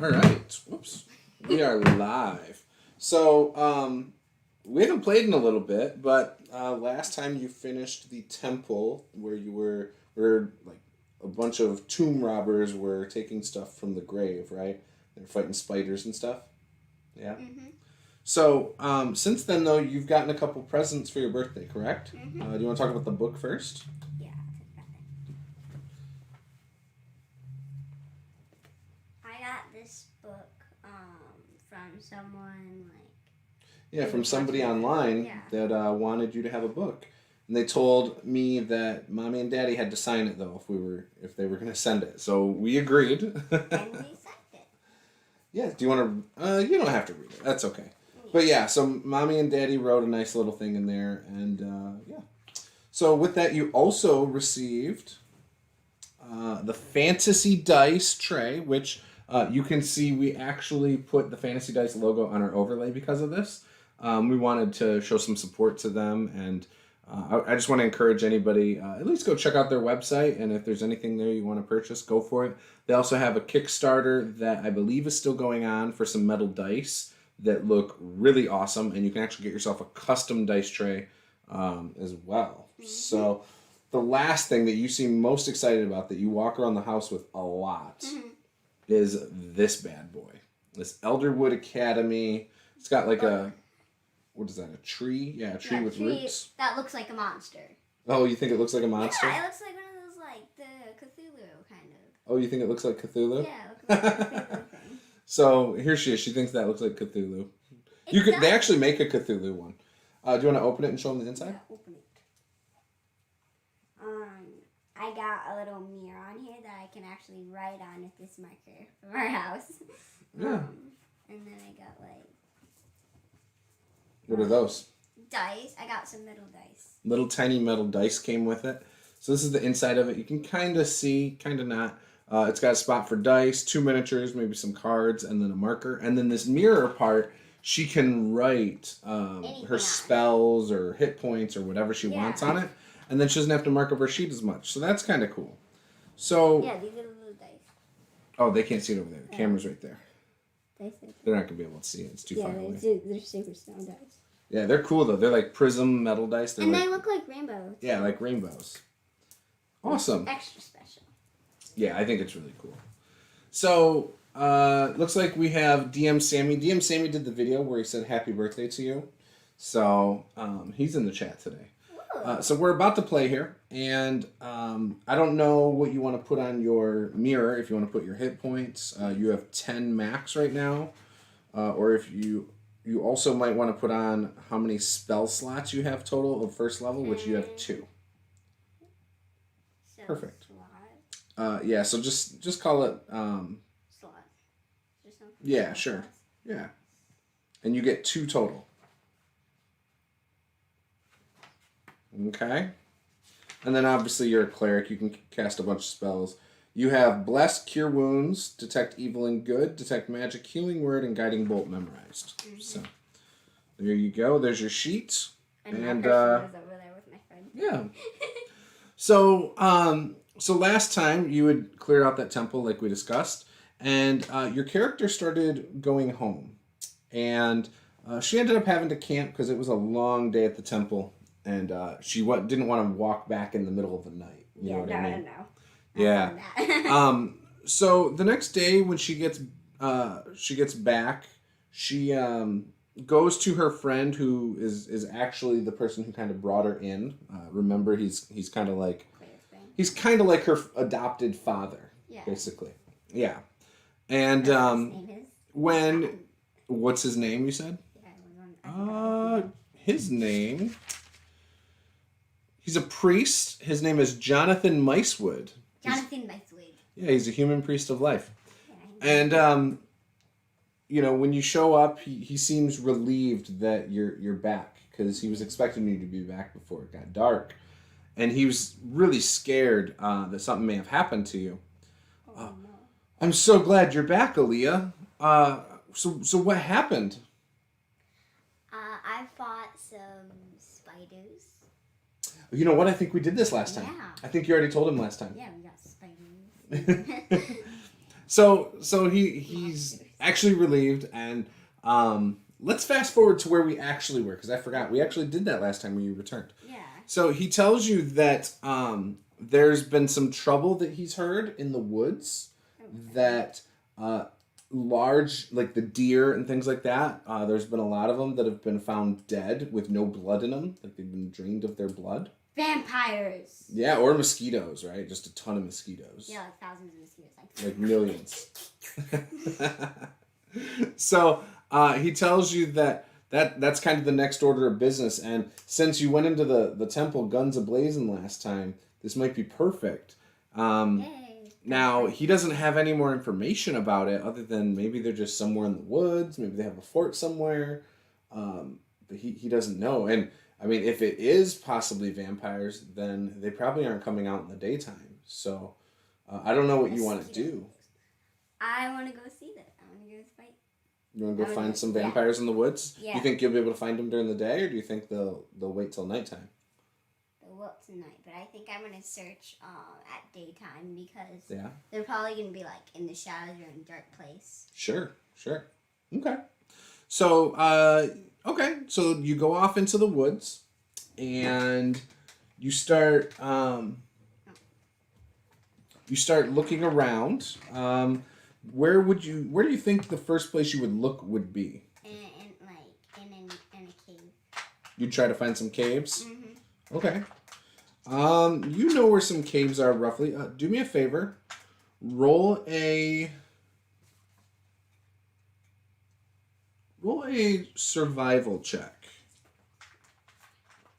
All right. Whoops. We are live. So, we haven't played in a little bit, but last time you finished the temple where you were like a bunch of tomb robbers were taking stuff from the grave, right? They were fighting spiders and stuff. Yeah. Mm-hmm. So, since then though, you've gotten a couple presents for your birthday, correct? Mm-hmm. Do you want to talk about the book first? Yeah, I'll talk about that. I got this book from someone Yeah, from somebody online that wanted you to have a book, and they told me that mommy and daddy had to sign it though if they were going to send it. So we agreed. and we signed it. Yeah. Do you want to? You don't have to read it. That's okay. Yeah. But yeah, so mommy and daddy wrote a nice little thing in there, and yeah. So with that, you also received the fantasy dice tray, which you can see we actually put the fantasy dice logo on our overlay because of this. We wanted to show some support to them, and I just want to encourage anybody, at least go check out their website, and if there's anything there you want to purchase, go for it. They also have a Kickstarter that I believe is still going on for some metal dice that look really awesome, and you can actually get yourself a custom dice tray as well. Mm-hmm. So the last thing that you seem most excited about that you walk around the house with a lot is this bad boy. This Elderwood Academy. It's got like what is that, a tree? Yeah, a tree with roots. That looks like a monster. Oh, you think it looks like a monster? Yeah, it looks like one of those, like, the Cthulhu kind of. Oh, you think it looks like Cthulhu? Yeah, it looks like a Cthulhu thing. So, here she is. She thinks that looks like Cthulhu. They actually make a Cthulhu one. Do you want to open it and show them the inside? Yeah, open it. I got a little mirror on here that I can actually write on with this marker from our house. Yeah. And then I got, like... What are those? Dice. I got some metal dice. Little tiny metal dice came with it. So this is the inside of it. You can kind of see, kind of not. It's got a spot for dice, 2 miniatures, maybe some cards, and then a marker. And then this mirror part, she can write her spells or hit points or whatever she wants on it. And then she doesn't have to mark up her sheet as much. So that's kind of cool. So yeah, these are the little dice. Oh, they can't see it over there. The camera's right there. They're not going to be able to see it. It's too far away. They're super stone dice. Yeah, they're cool though. They're like prism metal dice. They're they look like rainbows. Yeah, like rainbows. Awesome. Extra special. Yeah, I think it's really cool. So, looks like we have DM Sammy. DM Sammy did the video where he said happy birthday to you. So, he's in the chat today. So we're about to play here, and I don't know what you want to put on your mirror. If you want to put your hit points, you have 10 max right now, or if you also might want to put on how many spell slots you have total of first level, which you have 2. So perfect. Slot. Yeah. So just call it. Slot. Yeah. Sure. Slots. Yeah. And you get 2 total. Okay. And then obviously you're a cleric. You can cast a bunch of spells. You have Bless, Cure Wounds, Detect Evil and Good, Detect Magic, Healing Word, and Guiding Bolt memorized. Mm-hmm. So there you go. There's your sheet. And my person was over there with my friend. Yeah. So last time you had cleared out that temple like we discussed, and your character started going home. And she ended up having to camp because it was a long day at the temple. And she didn't want to walk back in the middle of the night. You know what I mean? No. Yeah. So the next day when she gets back, she goes to her friend who is actually the person who kind of brought her in. Remember, he's kind of like her adopted father, basically. Yeah. And what's his name? You said? Yeah. His name. He's a priest. His name is Jonathan Micewood. Micewood. Yeah, he's a human priest of life. Yeah, and when you show up, he seems relieved that you're back because he was expecting you to be back before it got dark, and he was really scared that something may have happened to you. No. I'm so glad you're back, Alea. So what happened? I fought some spiders. You know what? I think we did this last time. Yeah. I think you already told him last time. Yeah, we got spiders. So he's actually relieved, and let's fast forward to where we actually were, because I forgot we actually did that last time when you returned. Yeah. So he tells you that there's been some trouble that he's heard in the woods, that large, like the deer and things like that, there's been a lot of them that have been found dead with no blood in them, like they've been drained of their blood. Vampires. Yeah, or mosquitoes, right? Just a ton of mosquitoes. Yeah, like thousands of mosquitoes. Like millions. So he tells you that's kind of the next order of business, and since you went into the temple guns a-blazing last time, this might be perfect. Yay. Now, he doesn't have any more information about it other than maybe they're just somewhere in the woods, maybe they have a fort somewhere, but he doesn't know. And I mean, if it is possibly vampires, then they probably aren't coming out in the daytime. So I don't know what you want to do. I want to go see that. I want to go fight. You want to go find some vampires in the woods? Yeah. You think you'll be able to find them during the day, or do you think they'll wait till nighttime? They'll wait tonight, but I think I'm going to search at daytime because Yeah. they're probably going to be like in the shadows or in a dark place. Sure. Okay. So, so you go off into the woods, and you start looking around. Where do you think the first place you would look would be? In a cave. You'd try to find some caves? Mm-hmm. Okay. You know where some caves are roughly. Do me a favor. Roll a survival check.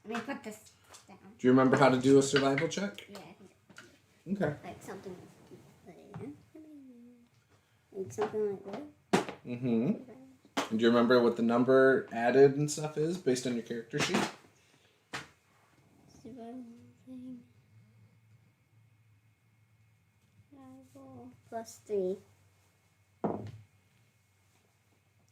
Let me put this down. Do you remember how to do a survival check? Yeah, I think. Okay. Like something like that. Mm-hmm. And do you remember what the number added and stuff is based on your character sheet? Survival thing. Survival plus 3.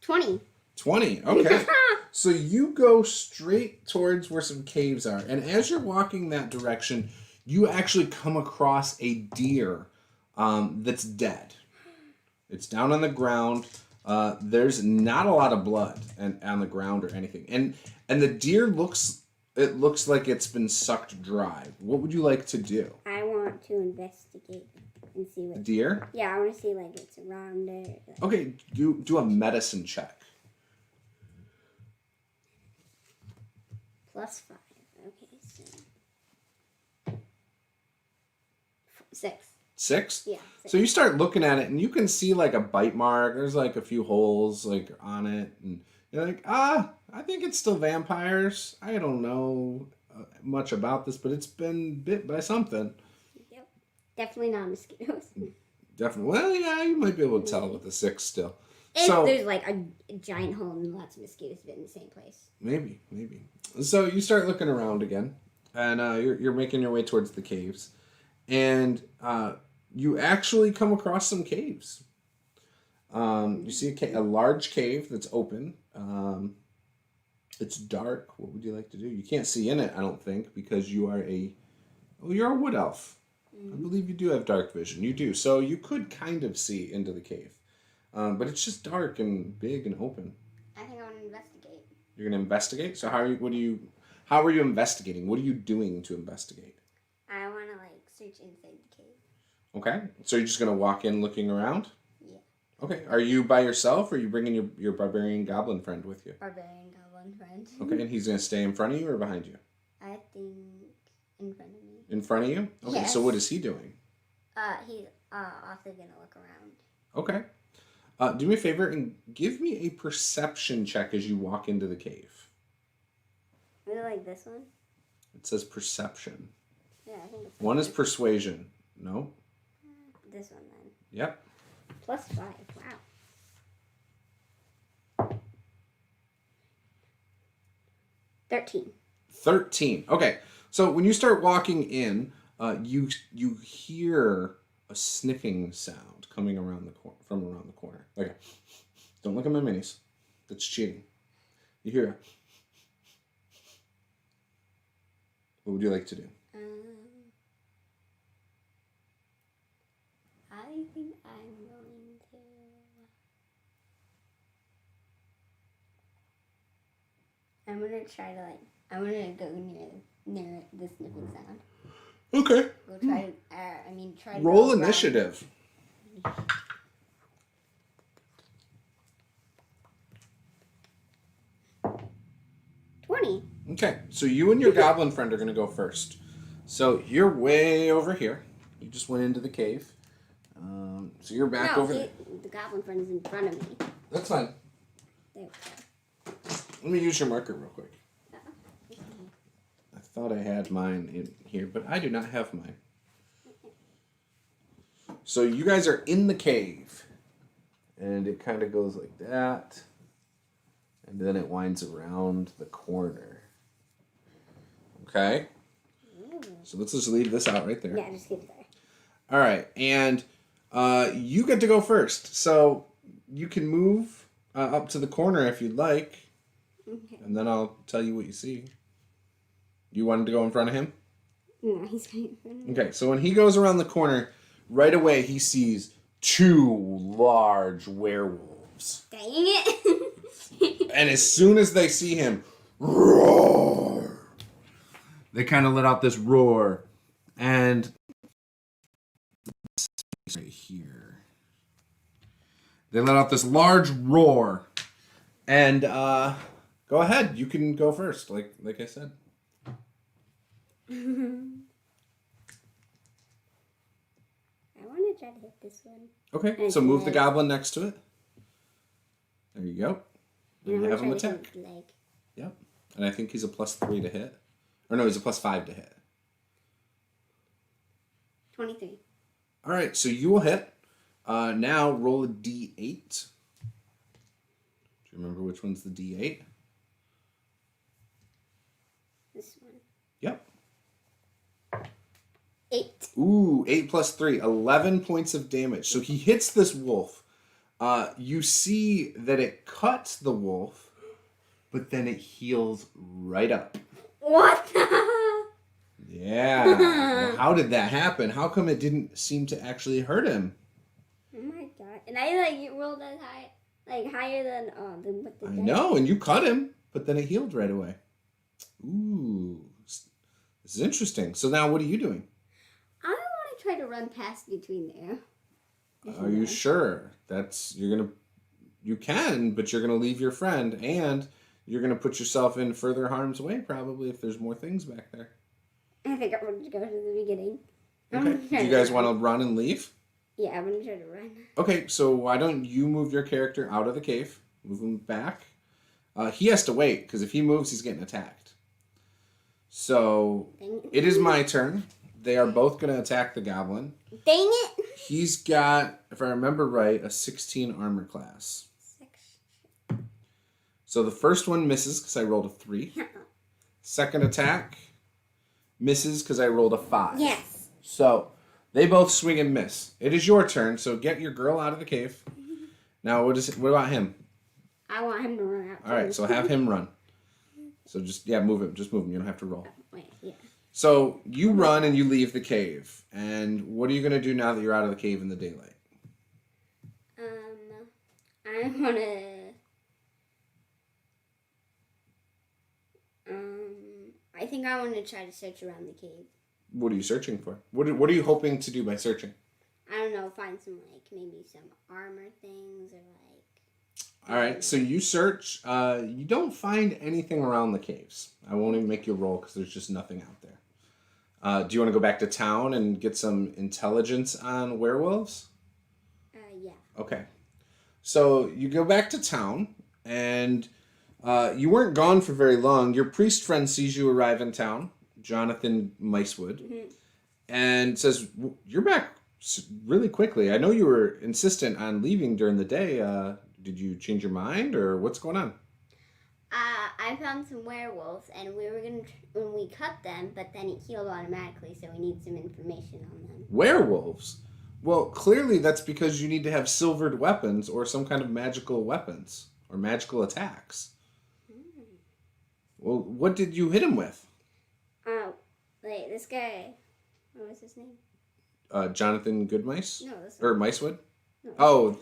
20. 20. Okay. So you go straight towards where some caves are, and as you're walking that direction, you actually come across a deer that's dead. It's down on the ground. There's not a lot of blood on the ground or anything, and the deer looks like it's been sucked dry. What would you like to do? I want to investigate and see what. A deer? Yeah, I want to see like it's around there. Like... Okay, do a medicine check. Plus 5. Okay, so 6. 6? Yeah. 6. So you start looking at it, and you can see like a bite mark. There's like a few holes like on it, and you're like, I think it's still vampires. I don't know much about this, but it's been bit by something. Yep. Definitely not mosquitoes. Definitely. Well, yeah, you might be able to tell with the 6 still. If there's like a giant hole and lots of mosquitoes bit in the same place. Maybe. So you start looking around again, and you're making your way towards the caves, and you actually come across some caves. You see a large cave that's open. It's dark. What would you like to do? You can't see in it, I don't think, because you're a wood elf. Mm-hmm. I believe you do have dark vision. You do. So you could kind of see into the cave. But it's just dark and big and open. I think I want to investigate. You're going to investigate? So how are you investigating? What are you doing to investigate? I want to like search inside the cave. Okay. So you're just going to walk in looking around? Yeah. Okay. Are you by yourself, or are you bringing your barbarian goblin friend with you? Barbarian goblin friend. Okay. And he's going to stay in front of you or behind you? I think in front of me. In front of you? Okay. Yes. So what is he doing? He's also going to look around. Okay. Do me a favor and give me a perception check as you walk into the cave. Is it like this one? It says perception. Yeah, I think it's like One is persuasion. No? This one then. Yep. Plus 5. Wow. 13. 13. Okay. So when you start walking in, you hear a sniffing sound coming from around the corner. Okay. Don't look at my minis. That's cheating. You hear it. What would you like to do? I think I'm going to. I'm gonna try to I'm gonna go near the sniffing sound. Okay. We'll try. Try to Roll go around. initiative. 20. Okay, so you and your goblin friend are going to go first. So you're way over here. You just went into the cave. So you're back over there. The goblin friend is in front of me. That's fine. There we go. Let me use your marker real quick. I thought I had mine in here, but I do not have mine. So you guys are in the cave. And it kind of goes like that. And then it winds around the corner. Okay? So let's just leave this out right there. Yeah, just keep it there. All right. And you get to go first. So you can move up to the corner if you'd like. Okay. And then I'll tell you what you see. You wanted to go in front of him? No, he's going in front of me. Okay. So when he goes around the corner, right away he sees 2 large werewolves. Dang it. And as soon as they see him, roar! They kind of let out this roar. And right here. They let out this large roar. And go ahead. You can go first, like I said. I want to try to hit this one. Okay, so move the goblin next to it. There you go. And And have him I'm trying attack. to hit his leg. Yep. And I think he's a +3 to hit. Or no, he's a +5 to hit. 23. All right, so you will hit. Now roll a d8. Do you remember which one's the d8? This one. Yep. 8. Ooh, 8 + 3, 11 points of damage. So he hits this wolf. You see that it cuts the wolf, but then it heals right up. What? Yeah. Well, how did that happen? How come it didn't seem to actually hurt him? Oh my god. And I rolled as high, higher than what the I know, and you cut him, but then it healed right away. Ooh. This is interesting. So now what are you doing? I want to try to run past between there. Are you sure? You can, but you're gonna leave your friend, and you're gonna put yourself in further harm's way probably if there's more things back there. I think I want to go to the beginning. Okay. Do you guys want to run and leave? Yeah, I'm gonna try to run. Okay, so why don't you move your character out of the cave? Move him back. He has to wait, because if he moves, he's getting attacked. So, it is my turn. They are both going to attack the goblin. Dang it! He's got, if I remember right, a 16 armor class. 6. So the first one misses, because I rolled a 3. Second attack misses, because I rolled a 5. Yes. So, they both swing and miss. It is your turn, so get your girl out of the cave. Now, what about him? I want him to run out. All right, so have him run. So move him. Just move him. You don't have to roll. Wait, yeah. So you run and you leave the cave. And what are you going to do now that you're out of the cave in the daylight? I want to... I think I want to try to search around the cave. What are you searching for? What are you hoping to do by searching? I don't know, find some, maybe some armor things or, All right, so you search. You don't find anything around the caves. I won't even make you roll because there's just nothing out there. Do you want to go back to town and get some intelligence on werewolves? Yeah. Okay. So you go back to town, and you weren't gone for very long. Your priest friend sees you arrive in town, Jonathan Micewood, and says, "You're back really quickly. I know you were insistent on leaving during the day. Did you change your mind, or what's going on?" I found some werewolves, and we were when we cut them, but then it healed automatically, so we need some information on them. Werewolves? Well, clearly that's because you need to have silvered weapons or some kind of magical weapons or magical attacks. Well, what did you hit him with? This guy, what was his name? Jonathan Goodmice? No, this Or one. Micewood? No. Oh,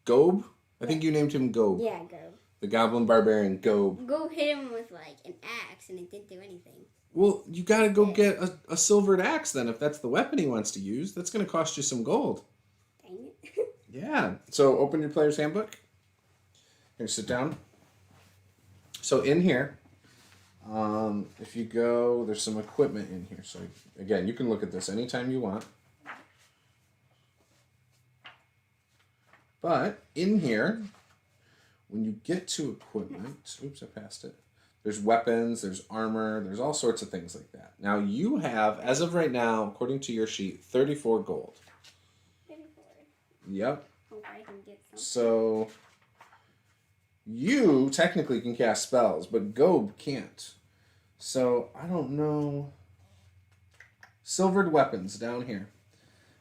Gobe? I think you named him Gobe. Yeah, go. The Goblin Barbarian Gobe. Go hit him with like an axe, and it didn't do anything. Well, you gotta go get a silvered axe then if that's the weapon he wants to use. That's gonna cost you some gold. Dang it. Yeah. So open your player's handbook. Here, sit down. So in here, if you go, there's some equipment in here. So again, you can look at this anytime you want. But in here, when you get to equipment, oops, I passed it. There's weapons, there's armor, there's all sorts of things like that. Now you have, as of right now, according to your sheet, 34 gold. 34. Yep. Hope I can get some. So you technically can cast spells, but Gobe can't. So I don't know. Silvered weapons down here.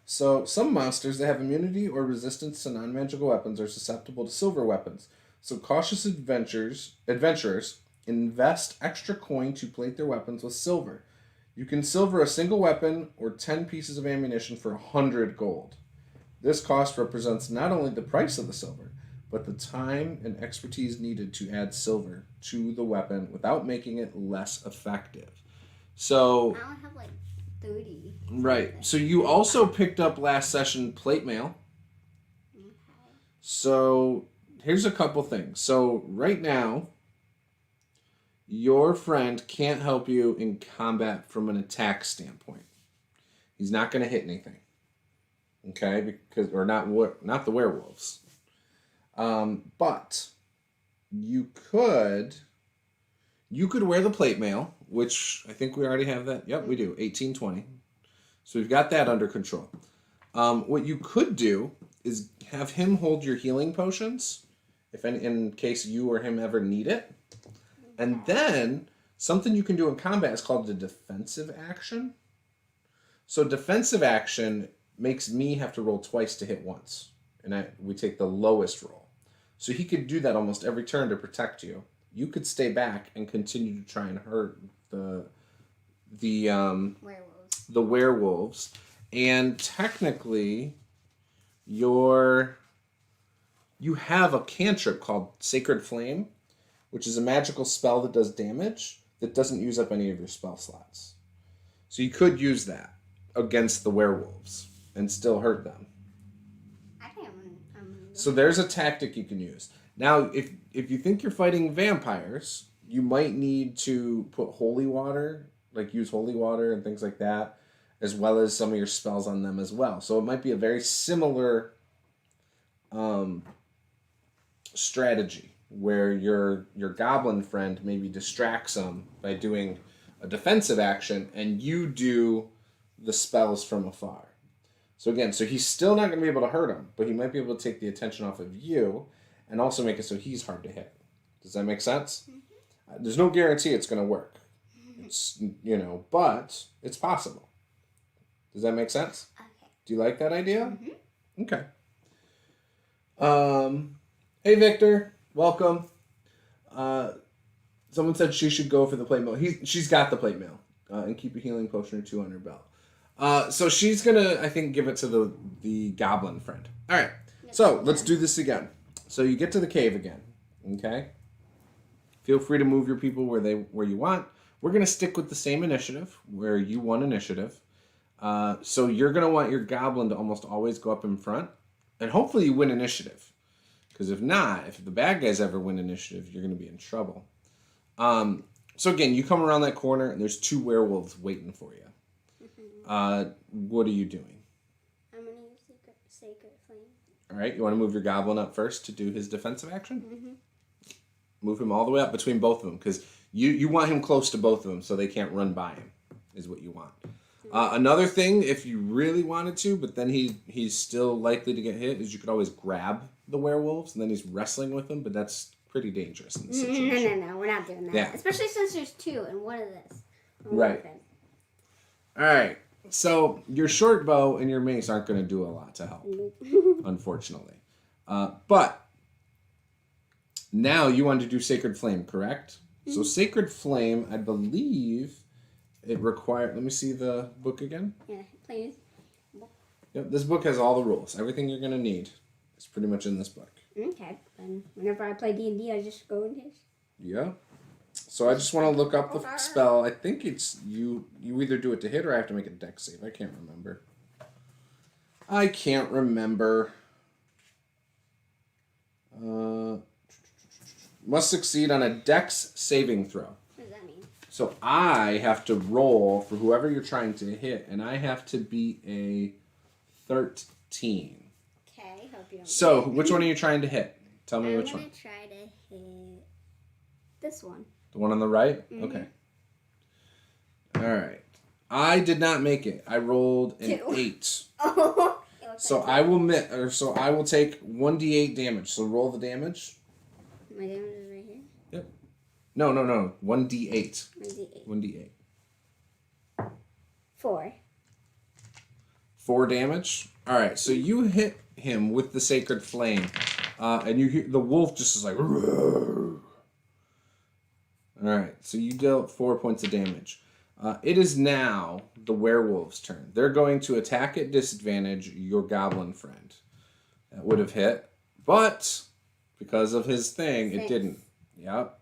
So some monsters that have immunity or resistance to non-magical weapons are susceptible to silver weapons. So cautious adventurers invest extra coin to plate their weapons with silver. You can silver a single weapon or 10 pieces of ammunition for 100 gold. This cost represents not only the price of the silver, but the time and expertise needed to add silver to the weapon without making it less effective. So, I only have like 30. right. So you also picked up last session plate mail. Okay. So here's a couple things. So right now, your friend can't help you in combat from an attack standpoint. He's not going to hit anything. Okay, because or not the werewolves. But you could wear the plate mail, which I think we already have that. Yep, we do. 1820. So we've got that under control. What you could do is have him hold your healing potions, in case you or him ever need it. And then something you can do in combat is called the defensive action. So defensive action makes me have to roll twice to hit once, and we take the lowest roll. So he could do that almost every turn to protect you. You could stay back and continue to try and hurt the werewolves. And technically, you have a cantrip called Sacred Flame, which is a magical spell that does damage that doesn't use up any of your spell slots. So you could use that against the werewolves and still hurt them. I think I'm So there's a tactic you can use. Now, if you think you're fighting vampires, you might need to put holy water, like use holy water and things like that, as well as some of your spells on them as well. So it might be a very similar strategy where your goblin friend maybe distracts them by doing a defensive action and you do the spells from afar. So again, he's still not going to be able to hurt him, but he might be able to take the attention off of you and also make it so he's hard to hit. Does that make sense? Mm-hmm. There's no guarantee it's going to work. It's, but it's possible. Does that make sense? Okay. Do you like that idea? Mm-hmm. Okay. Hey, Victor. Welcome. Someone said she should go for the plate mail. She's got the plate mail. And keep a healing potion or 2 on her belt. So she's going to, I think, give it to the goblin friend. All right. So let's do this again. So you get to the cave again. Okay? Feel free to move your people where you want. We're going to stick with the same initiative where you won initiative. So you're going to want your goblin to almost always go up in front. And hopefully you win initiative. Because if not, if the bad guys ever win initiative, you're going to be in trouble. So again, you come around that corner and there's 2 werewolves waiting for you. What are you doing? I'm going to use Sacred Flame. All right, you want to move your goblin up first to do his defensive action? Mm-hmm. Move him all the way up between both of them because you want him close to both of them so they can't run by him is what you want. Another thing, if you really wanted to, but then he's still likely to get hit, is you could always grab the werewolves and then he's wrestling with them, but that's pretty dangerous in this situation. No, we're not doing that. Yeah. Especially since there's 2 and one of this. Right. All right. So your short bow and your mace aren't going to do a lot to help, unfortunately. But now you want to do Sacred Flame, correct? Mm-hmm. So Sacred Flame, I believe it requires... Let me see the book again. Yeah, please. Yep, this book has all the rules. Everything you're going to need is pretty much in this book. Okay. And whenever I play D&D, I just go in his. Yeah. So I just want to look up the spell. I think it's you either do it to hit or I have to make a dex save. I can't remember. Must succeed on a dex saving throw. What does that mean? So I have to roll for whoever you're trying to hit, and I have to beat a 13. Okay, hope you don't. So which one are you trying to hit? Tell me which one. I'm going to try to hit this one. The one on the right? Mm-hmm. Okay. All right. I did not make it. I rolled an 8. Oh. So I will take 1d8 damage. So roll the damage. My damage is right here. Yep. No. 1d8. 1d8. 1d8. 4. 4 damage. All right. So you hit him with the sacred flame, and you hear the wolf just is like. Roar. All right. So you dealt 4 points of damage. It is now the werewolf's turn. They're going to attack at disadvantage your goblin friend. That would have hit, but because of his thing, it didn't. Yep.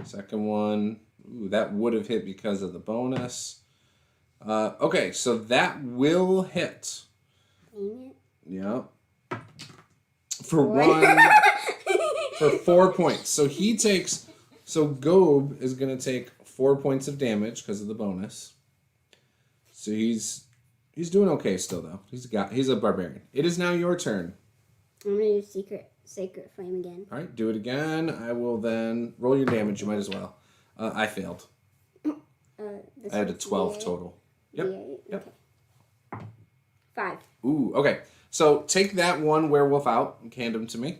Second one. Ooh, that would have hit because of the bonus. Okay, so that will hit. Dang it. Yep. For one. For 4 points. So he takes. So Gob is going to take 4 points of damage because of the bonus. So he's doing okay still though. He's a barbarian. It is now your turn. I'm gonna use sacred flame again. All right, do it again. I will then roll your damage. You might as well. I failed. I had a 12 D8. total. Yep. D8? Yep. Okay. 5. Ooh. Okay. So take that one werewolf out and hand him to me.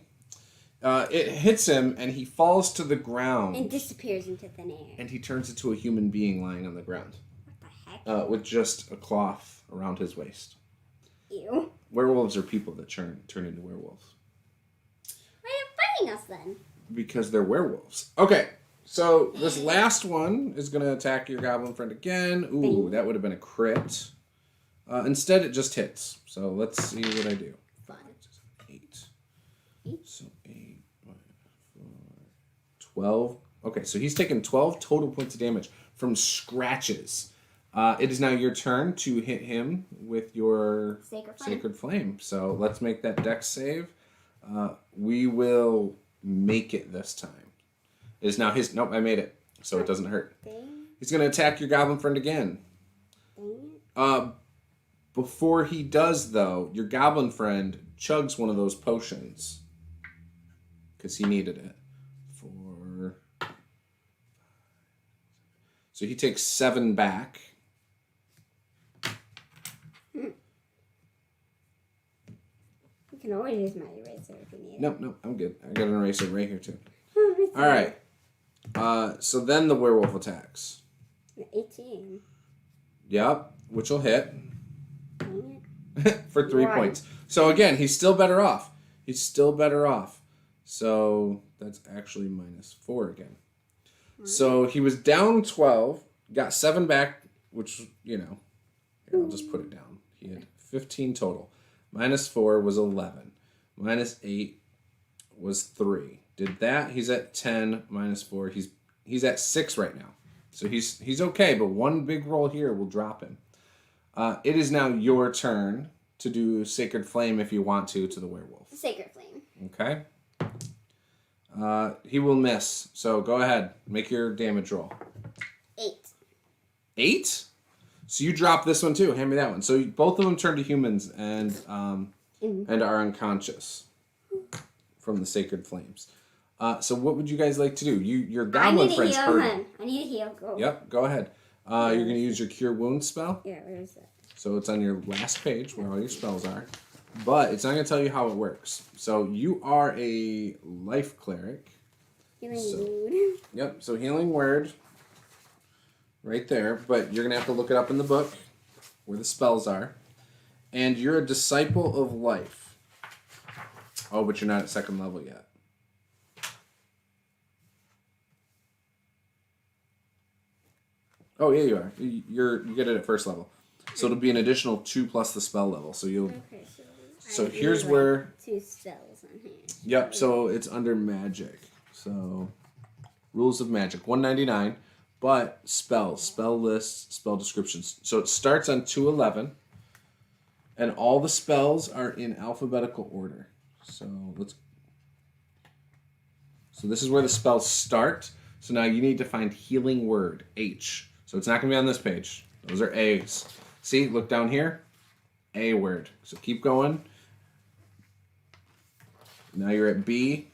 It hits him and he falls to the ground. And disappears into thin air. And he turns into a human being lying on the ground. What the heck? With just a cloth around his waist. Ew. Werewolves are people that turn into werewolves. Why are you fighting us then? Because they're werewolves. Okay, so this last one is going to attack your goblin friend again. Ooh, that would have been a crit. Instead, it just hits. So let's see what I do. 5. 8. So 8, 4, 12. Okay, so he's taken 12 total points of damage from scratches. It is now your turn to hit him with your Sacred Flame. So let's make that dex save. We will make it this time. It is now his... Nope, I made it. So it doesn't hurt. Dang. He's going to attack your goblin friend again. Dang. Before he does, though, your goblin friend chugs one of those potions. Because he needed it. So he takes 7 back. You can always use my eraser if you need it. Nope, I'm good. I got an eraser right here, too. All right. So then the werewolf attacks. 18. Yep, which will hit. Dang For 3 points. So again, he's still better off. So that's actually -4 again. So he was down 12, got 7 back, which, here, I'll just put it down. He had 15 total. -4 was 11. -8 was 3. Did that. He's at 10, -4. He's at 6 right now. So he's okay, but one big roll here will drop him. It is now your turn to do Sacred Flame if you want to the werewolf. Sacred Flame. Okay. He will miss. So go ahead. Make your damage roll. 8. 8? So you drop this one too. Hand me that one. So both of them turn to humans and are unconscious from the Sacred Flames. So what would you guys like to do? Your goblin friend's hurt. I need to heal. Go. Yep, go ahead. You're going to use your Cure Wounds spell. Yeah, where is it? So it's on your last page where all your spells are. But it's not going to tell you how it works. So you are a life cleric. Healing Word. Yep, so Healing Word. Right there. But you're going to have to look it up in the book where the spells are. And you're a Disciple of Life. Oh, but you're not at 2nd level yet. Oh, yeah, you are. You get it at 1st level. So it'll be an additional 2 plus the spell level. So you'll. Okay, So I do here's like where. 2 spells on here. Yep. So it's under magic. So rules of magic 199, but spell lists, spell descriptions. So it starts on 211, and all the spells are in alphabetical order. So let's. So this is where the spells start. So now you need to find healing word, H. So it's not going to be on this page. Those are A's. See, look down here. A word. So keep going. Now you're at B.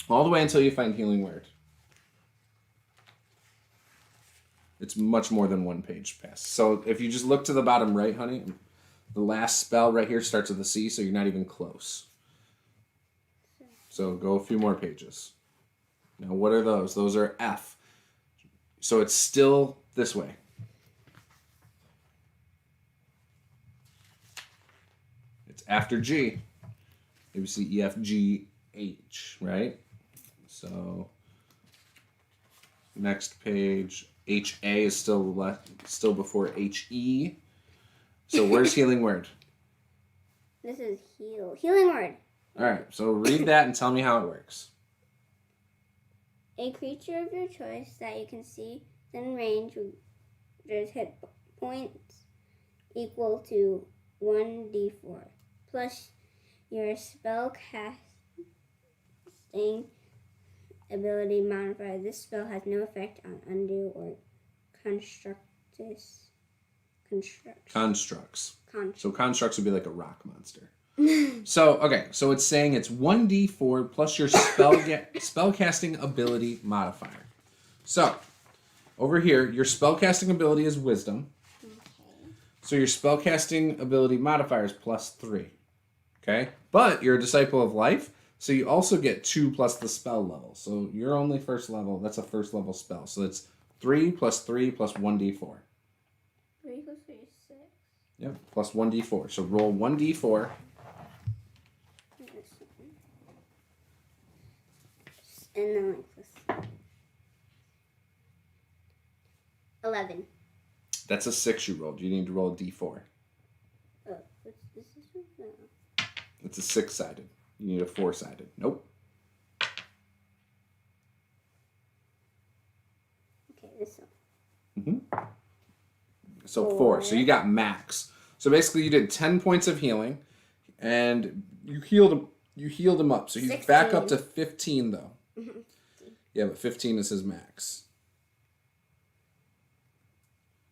All the way until you find healing word. It's much more than one page past. So if you just look to the bottom right, honey, the last spell right here starts with a C, so you're not even close. So go a few more pages. Now what are those? Those are F. So it's still this way. It's after G. A, B, C, E, F, G, H, right? So next page, H, A is still before H, E. So where's healing word? This is healing word. All right, so read that and tell me how it works. A creature of your choice that you can see within range with their hit points equal to 1d4 plus your spell casting ability modifier. This spell has no effect on undo or constructs. So constructs would be like a rock monster. So, okay, so it's saying it's 1d4 plus your spellcasting ability modifier. So, over here, your spellcasting ability is wisdom. Okay. So your spellcasting ability modifier is +3. Okay? But you're a disciple of life, so you also get 2 plus the spell level. So you're only first level. That's a first level spell. So it's 3 plus 3 plus 1d4. 3 plus 3 is 6. Yep, plus 1d4. So roll 1d4. And then like this. 11. That's a 6 you rolled. You need to roll a d4. Oh, what's this? No. It's a 6-sided. You need a 4-sided. Nope. Okay, this one. So 4. So you got max. So basically you did 10 points of healing, and you healed him up. So he's 16. back up to 15 though. Yeah, but 15 is his max.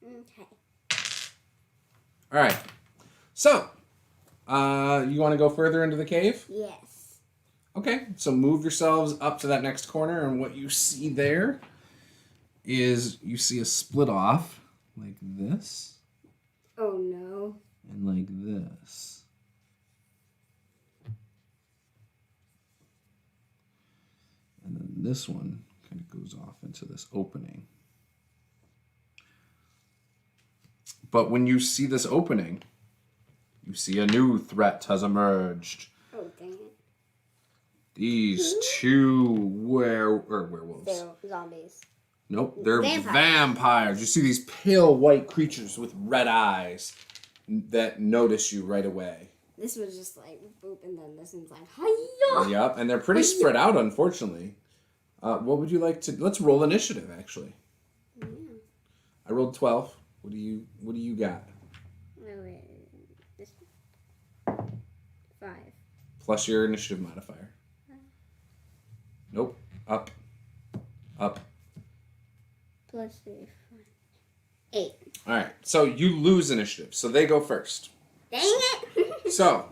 Okay. All right. So, you want to go further into the cave? Yes. Okay. So move yourselves up to that next corner, and what you see there is you see a split off like this Oh no. and like this. And then this one kind of goes off into this opening. But when you see this opening, you see a new threat has emerged. Oh dang it. These two werewolves. They're zombies. Nope, they're vampires. You see these pale white creatures with red eyes that notice you right away. This was just like boop, and then this one's like hiya. Yep, and they're pretty spread out, unfortunately. What would you like to? Let's roll initiative. Actually, Yeah. I rolled 12. What do you got? Oh, wait. This 5. Plus your initiative modifier. Nope. Up. Plus 3, 8. All right. So you lose initiative. So they go first. Dang it! So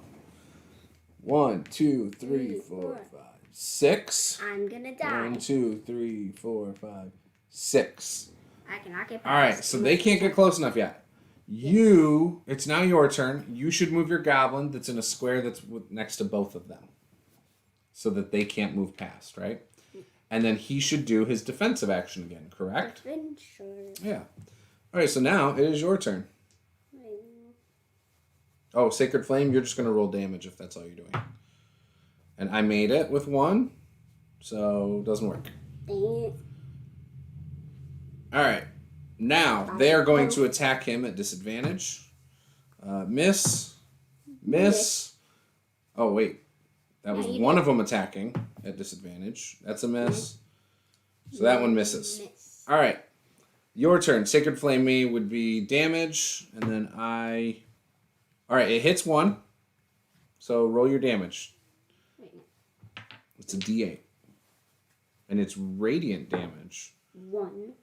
1, 2, 3, 4, 5, 6. I'm gonna die. 1, 2, 3, 4, 5, 6. I can occupy. All right. So they can't get close enough yet. It's now your turn. You should move your goblin that's in a square that's next to both of them, so that they can't move past, right? And then he should do his defensive action again, correct? Adventure. Yeah. All right, so now it is your turn. Oh, Sacred Flame, you're just going to roll damage if that's all you're doing. And I made it with 1, so it doesn't work. Dang it. All right. Now, they are going to attack him at disadvantage. Miss. Oh, wait. That was one of them attacking at disadvantage. That's a miss. So that one misses. All right. Your turn. Sacred Flame me would be damage. And then I... All right, it hits 1. So roll your damage. It's a D8. And it's radiant damage. 1.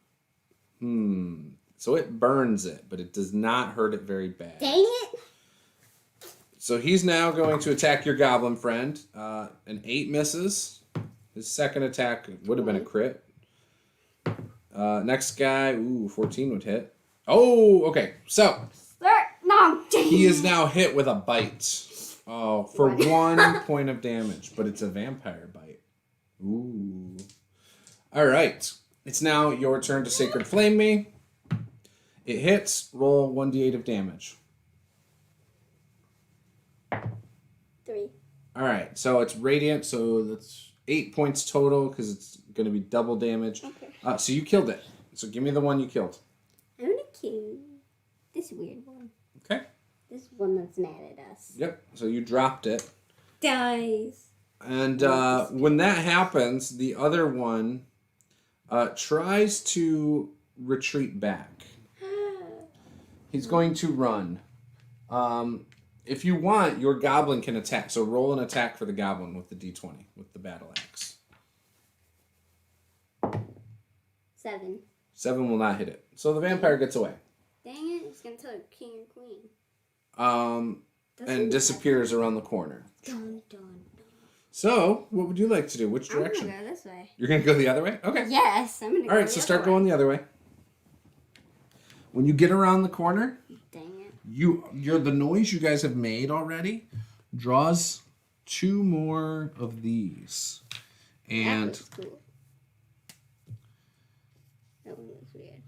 So it burns it, but it does not hurt it very bad. Dang it! So he's now going to attack your goblin friend. An 8 misses. His second attack would have been a crit. Next guy, 14 would hit. Oh, okay. So No. he is now hit with a bite. Oh, for 1 point of damage, but it's a vampire bite. Ooh. All right. It's now your turn to Sacred Flame me. It hits. Roll 1d8 of damage. 3. All right. So it's radiant. So that's 8 points total because it's going to be double damage. Okay. So you killed it. So give me the one you killed. I'm gonna kill this weird one. Okay. This one that's mad at us. Yep. So you dropped it. Dies. And when that happens, the other one tries to retreat back. He's going to run. If you want, your goblin can attack. So roll an attack for the goblin with the d20, with the battle axe. 7. 7 will not hit it. So the vampire gets away. Dang it, it's gonna tell king or queen. And disappears around the corner. Dun, dun, dun. So, what would you like to do? Which direction? I'm gonna go this way. You're going to go the other way? Okay. Yes, I'm gonna go All right, so start going the other way. When you get around the corner, Dang it. you're the noise you guys have made already draws 2 more of these. And That looks cool. That one looks weird.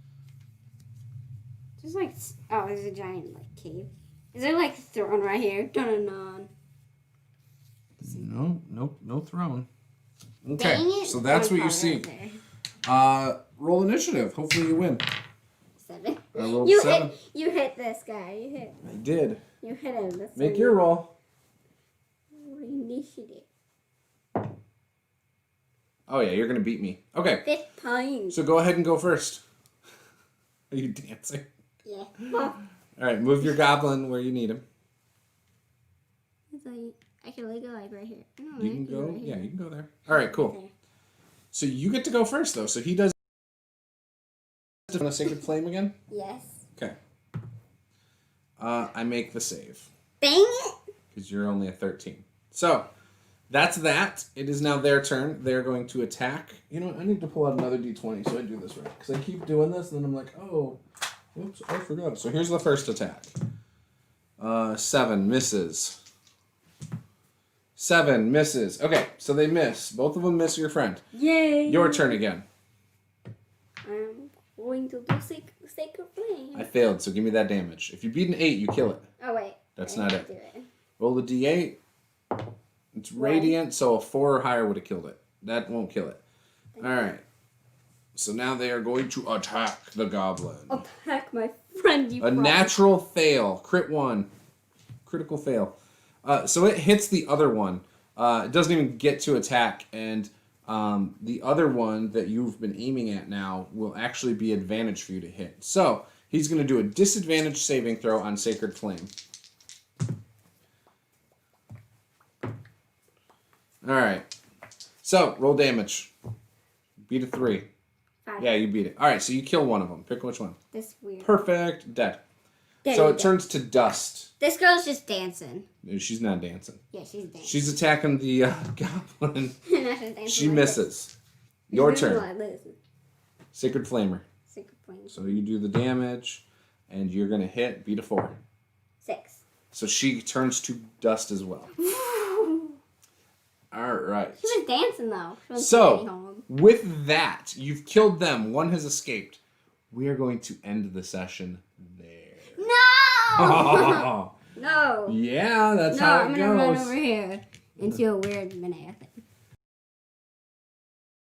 Just like, oh, there's a giant like cave. Is there like a throne right here? Dun dun no throne. dun. Okay, Dang it. so that's Oh, what you right see. there. Roll initiative. Hopefully you win. 7. I rolled You 7. You hit this guy. I did. You hit him. That's Make your roll. initiative. Oh yeah, you're gonna beat me. Okay, 5 points. so go ahead and go first. Are you dancing? Yeah. All right, move your goblin where you need him. It's like, I can only go like right here. No, You I can go. right Yeah, here. you can go there. All right, cool. There. So you get to go first though. So he does. On a sacred flame again. Yes. Okay. I make the save Dang it! because you're only a 13. So that's that. It is now their turn. They're going to attack. You know what? I need to pull out another d20 so I do this right. Because I keep doing this and then I'm like, oh, whoops, I forgot. So here's the first attack. 7 misses. 7 misses. Okay, so they miss. Both of them miss your friend. Yay! Your turn again. I'm going to do sacred flame. I failed, so give me that damage. If you beat an 8, you kill it. Oh wait. That's I not have to it. do it. Roll the d8. It's radiant, so a 4 or higher would have killed it. That won't kill it. Alright. So now they are going to attack the goblin. Attack my friend, you A frog. natural fail. Crit 1. Critical fail. So it hits the other one. It doesn't even get to attack, and the other one that you've been aiming at now will actually be advantage for you to hit. So he's going to do a disadvantage saving throw on Sacred Flame. Alright. So, roll damage. Beat a 3. 5. Yeah, you beat it. Alright, so you kill one of them. Pick which one. This weird. Perfect. Dead. There So you it go. turns to dust. This girl's just dancing. No, she's not dancing. Yeah, she's dancing. She's attacking the goblin. No, she's dancing She like misses. this. Your She's doing turn. like this. Sacred Flamer. Sacred flame. So you do the damage, and you're going to hit. Beat a 4. 6. So she turns to dust as well. All right. She was dancing though. She wasn't So, getting home. with that, you've killed them. One has escaped. We are going to end the session there. No! No. Yeah, that's No, how it I'm gonna run goes. over here into a weird banana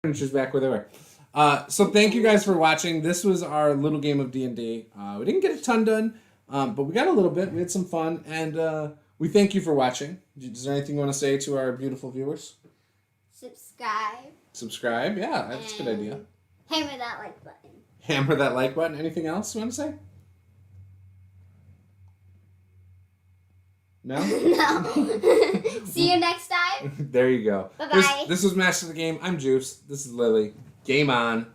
thing. She's back where they were. So thank you guys for watching. This was our little game of D&D. We didn't get a ton done, but we got a little bit. We had some fun, and we thank you for watching. Is there anything you want to say to our beautiful viewers? Subscribe. Yeah, that's a good idea. Hammer that like button. Hammer that like button. Anything else you want to say? No? No. See you next time. There you go. Bye-bye. This was Master of the Game. I'm Juice. This is Lily. Game on.